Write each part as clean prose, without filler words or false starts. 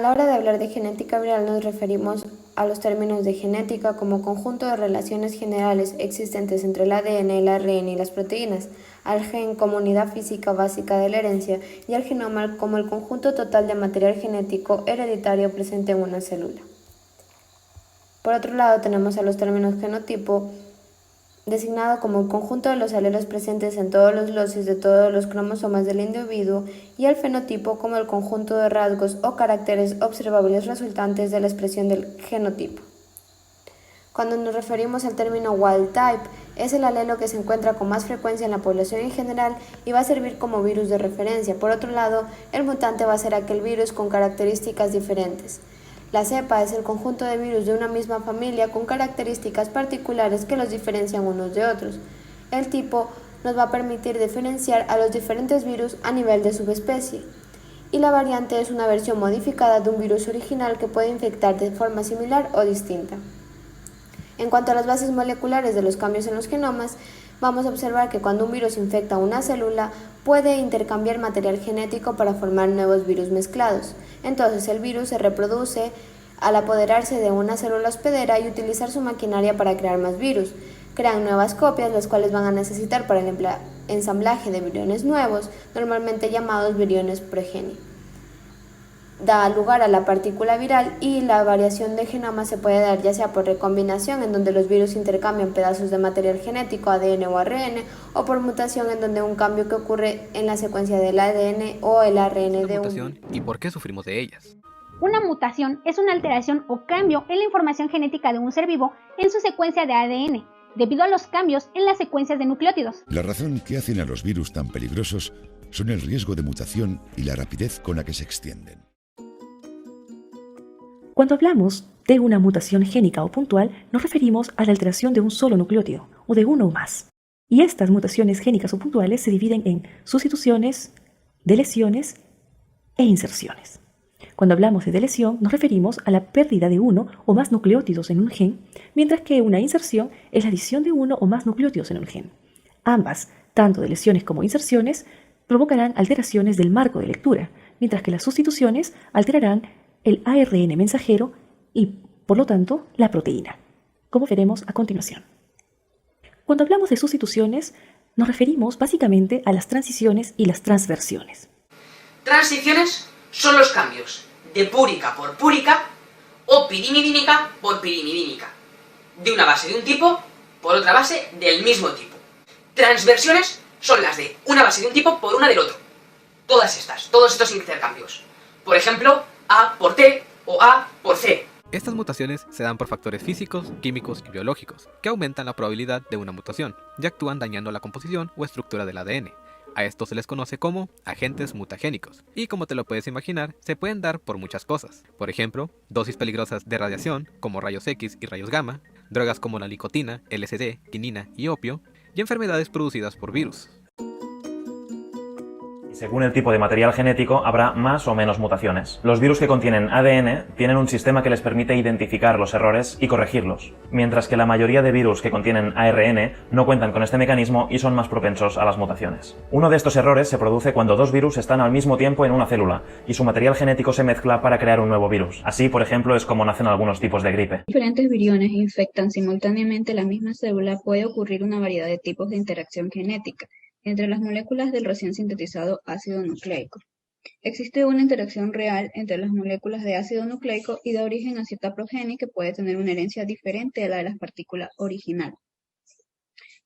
la hora de hablar de genética viral nos referimos a los términos de genética como conjunto de relaciones generales existentes entre el ADN, el ARN y las proteínas, al gen como unidad física básica de la herencia y al genoma como el conjunto total de material genético hereditario presente en una célula. Por otro lado tenemos a los términos genotipo, designado como el conjunto de los alelos presentes en todos los loces de todos los cromosomas del individuo, y el fenotipo como el conjunto de rasgos o caracteres observables resultantes de la expresión del genotipo. Cuando nos referimos al término wild type, es el alelo que se encuentra con más frecuencia en la población en general y va a servir como virus de referencia. Por otro lado, el mutante va a ser aquel virus con características diferentes. La cepa es el conjunto de virus de una misma familia con características particulares que los diferencian unos de otros. El tipo nos va a permitir diferenciar a los diferentes virus a nivel de subespecie. Y la variante es una versión modificada de un virus original que puede infectar de forma similar o distinta. En cuanto a las bases moleculares de los cambios en los genomas, vamos a observar que cuando un virus infecta una célula, puede intercambiar material genético para formar nuevos virus mezclados. Entonces el virus se reproduce al apoderarse de una célula hospedera y utilizar su maquinaria para crear más virus. Crean nuevas copias, las cuales van a necesitar para el ensamblaje de viriones nuevos, normalmente llamados viriones progenie. Da lugar a la partícula viral y la variación de genoma se puede dar ya sea por recombinación, en donde los virus intercambian pedazos de material genético, ADN o ARN, o por mutación, en donde un cambio que ocurre en la secuencia del ADN o el ARN de un... ¿Y por qué sufrimos de ellas? Una mutación es una alteración o cambio en la información genética de un ser vivo en su secuencia de ADN, debido a los cambios en las secuencias de nucleótidos. La razón que hacen a los virus tan peligrosos son el riesgo de mutación y la rapidez con la que se extienden. Cuando hablamos de una mutación génica o puntual, nos referimos a la alteración de un solo nucleótido o de uno o más. Y estas mutaciones génicas o puntuales se dividen en sustituciones, deleciones e inserciones. Cuando hablamos de deleción, nos referimos a la pérdida de uno o más nucleótidos en un gen, mientras que una inserción es la adición de uno o más nucleótidos en un gen. Ambas, tanto deleciones como inserciones, provocarán alteraciones del marco de lectura, mientras que las sustituciones alterarán el ARN mensajero y, por lo tanto, la proteína, como veremos a continuación. Cuando hablamos de sustituciones, nos referimos básicamente a las transiciones y las transversiones. Transiciones son los cambios de púrica por púrica o pirimidínica por pirimidínica, de una base de un tipo por otra base del mismo tipo. Transversiones son las de una base de un tipo por una del otro. Todos estos intercambios. Por ejemplo, A por T o A por C. Estas mutaciones se dan por factores físicos, químicos y biológicos, que aumentan la probabilidad de una mutación y actúan dañando la composición o estructura del ADN. A estos se les conoce como agentes mutagénicos, y como te lo puedes imaginar, se pueden dar por muchas cosas. Por ejemplo, dosis peligrosas de radiación, como rayos X y rayos gamma, drogas como la nicotina, LSD, quinina y opio, y enfermedades producidas por virus. Según el tipo de material genético, habrá más o menos mutaciones. Los virus que contienen ADN tienen un sistema que les permite identificar los errores y corregirlos, mientras que la mayoría de virus que contienen ARN no cuentan con este mecanismo y son más propensos a las mutaciones. Uno de estos errores se produce cuando dos virus están al mismo tiempo en una célula y su material genético se mezcla para crear un nuevo virus. Así, por ejemplo, es como nacen algunos tipos de gripe. Diferentes viriones infectan simultáneamente la misma célula, puede ocurrir una variedad de tipos de interacción genética entre las moléculas del recién sintetizado ácido nucleico. Existe una interacción real entre las moléculas de ácido nucleico y da origen a cierta progenie que puede tener una herencia diferente a la de las partículas originales.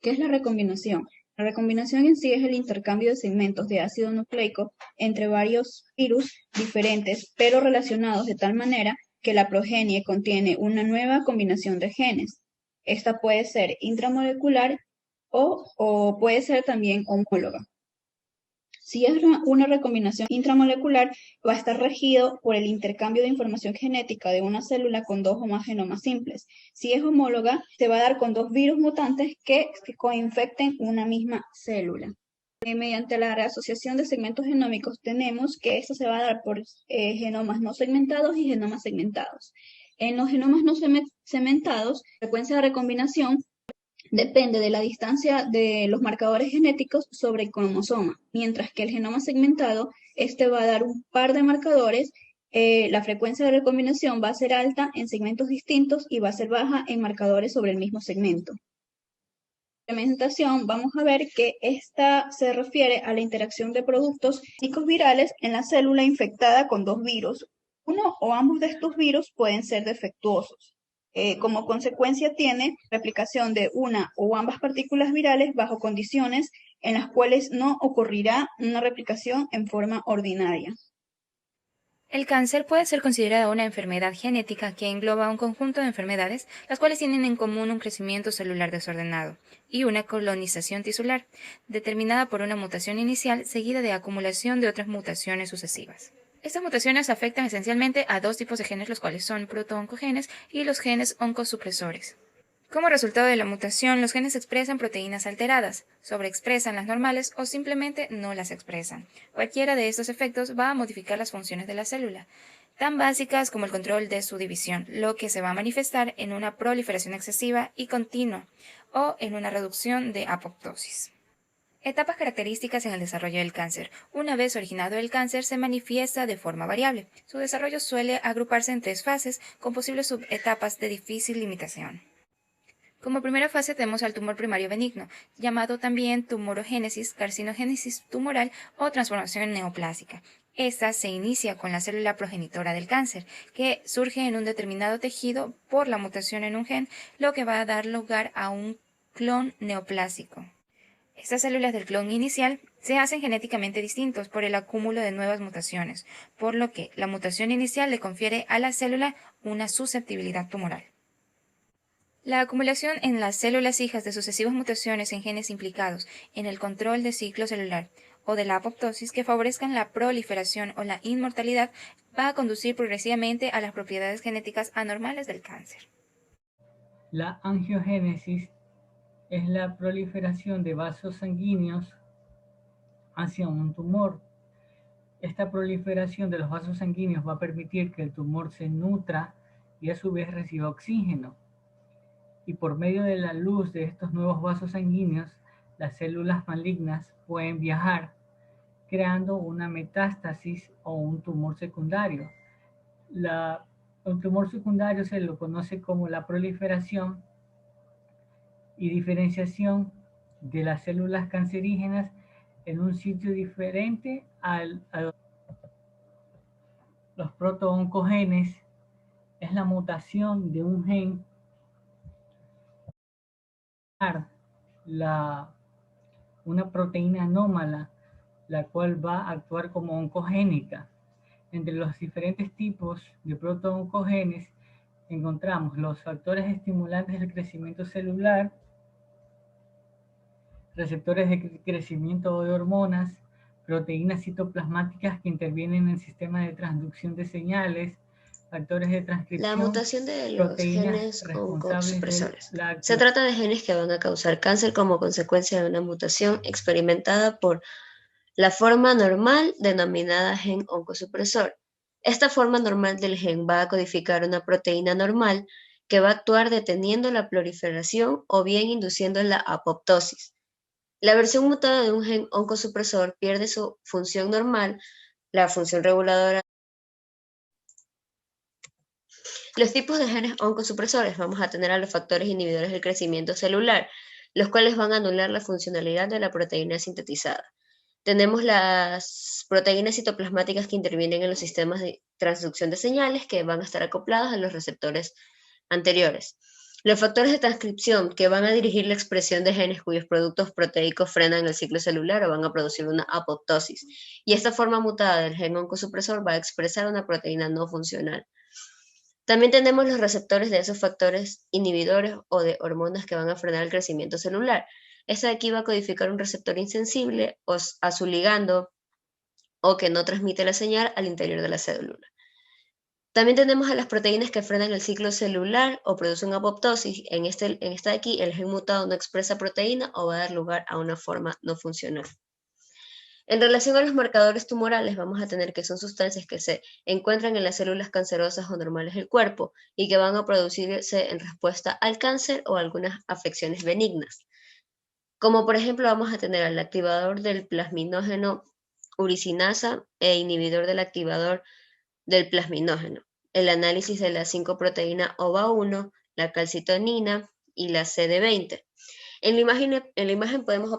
¿Qué es la recombinación? La recombinación en sí es el intercambio de segmentos de ácido nucleico entre varios virus diferentes, pero relacionados de tal manera que la progenie contiene una nueva combinación de genes. Esta puede ser intramolecular o puede ser también homóloga. Si es una recombinación intramolecular, va a estar regido por el intercambio de información genética de una célula con dos o más genomas simples. Si es homóloga, se va a dar con dos virus mutantes que coinfecten una misma célula. Mediante la reasociación de segmentos genómicos tenemos que esto se va a dar por genomas no segmentados y genomas segmentados. En los genomas no segmentados, la frecuencia de recombinación depende de la distancia de los marcadores genéticos sobre el cromosoma, mientras que el genoma segmentado, este va a dar un par de marcadores la frecuencia de recombinación va a ser alta en segmentos distintos y va a ser baja en marcadores sobre el mismo segmento. Implementación, vamos a ver que esta se refiere a la interacción de productos virales en la célula infectada con dos virus. Uno o ambos de estos virus pueden ser defectuosos. Como consecuencia tiene replicación de una o ambas partículas virales bajo condiciones en las cuales no ocurrirá una replicación en forma ordinaria. El cáncer puede ser considerado una enfermedad genética que engloba un conjunto de enfermedades, las cuales tienen en común un crecimiento celular desordenado y una colonización tisular, determinada por una mutación inicial seguida de acumulación de otras mutaciones sucesivas. Estas mutaciones afectan esencialmente a dos tipos de genes, los cuales son protooncogenes y los genes oncosupresores. Como resultado de la mutación, los genes expresan proteínas alteradas, sobreexpresan las normales o simplemente no las expresan. Cualquiera de estos efectos va a modificar las funciones de la célula, tan básicas como el control de su división, lo que se va a manifestar en una proliferación excesiva y continua o en una reducción de apoptosis. Etapas características en el desarrollo del cáncer. Una vez originado el cáncer, se manifiesta de forma variable. Su desarrollo suele agruparse en 3 fases, con posibles subetapas de difícil limitación. Como primera fase tenemos al tumor primario benigno, llamado también tumorogénesis, carcinogénesis tumoral o transformación neoplásica. Esta se inicia con la célula progenitora del cáncer, que surge en un determinado tejido por la mutación en un gen, lo que va a dar lugar a un clon neoplásico. Estas células del clon inicial se hacen genéticamente distintos por el acúmulo de nuevas mutaciones, por lo que la mutación inicial le confiere a la célula una susceptibilidad tumoral. La acumulación en las células hijas de sucesivas mutaciones en genes implicados en el control del ciclo celular o de la apoptosis que favorezcan la proliferación o la inmortalidad va a conducir progresivamente a las propiedades genéticas anormales del cáncer. La angiogénesis es la proliferación de vasos sanguíneos hacia un tumor. Esta proliferación de los vasos sanguíneos va a permitir que el tumor se nutra y a su vez reciba oxígeno. Y por medio de la luz de estos nuevos vasos sanguíneos, las células malignas pueden viajar, creando una metástasis o un tumor secundario. Un tumor secundario se lo conoce como la proliferación y diferenciación de las células cancerígenas en un sitio diferente a los protooncogenes. Es la mutación de un gen una proteína anómala, la cual va a actuar como oncogénica. Entre los diferentes tipos de protooncogenes encontramos los factores estimulantes del crecimiento celular, receptores de crecimiento de hormonas, proteínas citoplasmáticas que intervienen en el sistema de transducción de señales, factores de transcripción. La mutación de los genes oncosupresores. Se trata de genes que van a causar cáncer como consecuencia de una mutación experimentada por la forma normal denominada gen oncosupresor. Esta forma normal del gen va a codificar una proteína normal que va a actuar deteniendo la proliferación o bien induciendo la apoptosis. La versión mutada de un gen oncosupresor pierde su función normal, la función reguladora. Los tipos de genes oncosupresores vamos a tener a los factores inhibidores del crecimiento celular, los cuales van a anular la funcionalidad de la proteína sintetizada. Tenemos las proteínas citoplasmáticas que intervienen en los sistemas de transducción de señales que van a estar acoplados a los receptores anteriores. Los factores de transcripción que van a dirigir la expresión de genes cuyos productos proteicos frenan el ciclo celular o van a producir una apoptosis. Y esta forma mutada del gen oncosupresor va a expresar una proteína no funcional. También tenemos los receptores de esos factores inhibidores o de hormonas que van a frenar el crecimiento celular. Esta de aquí va a codificar un receptor insensible a su ligando o que no transmite la señal al interior de la célula. También tenemos a las proteínas que frenan el ciclo celular o producen apoptosis. En esta de aquí, el gen mutado no expresa proteína o va a dar lugar a una forma no funcional. En relación a los marcadores tumorales, vamos a tener que son sustancias que se encuentran en las células cancerosas o normales del cuerpo y que van a producirse en respuesta al cáncer o algunas afecciones benignas. Como por ejemplo vamos a tener al activador del plasminógeno uricinasa e inhibidor del activador del plasminógeno, el análisis de la 5-proteína OVA1, la calcitonina y la CD20. En la imagen podemos observar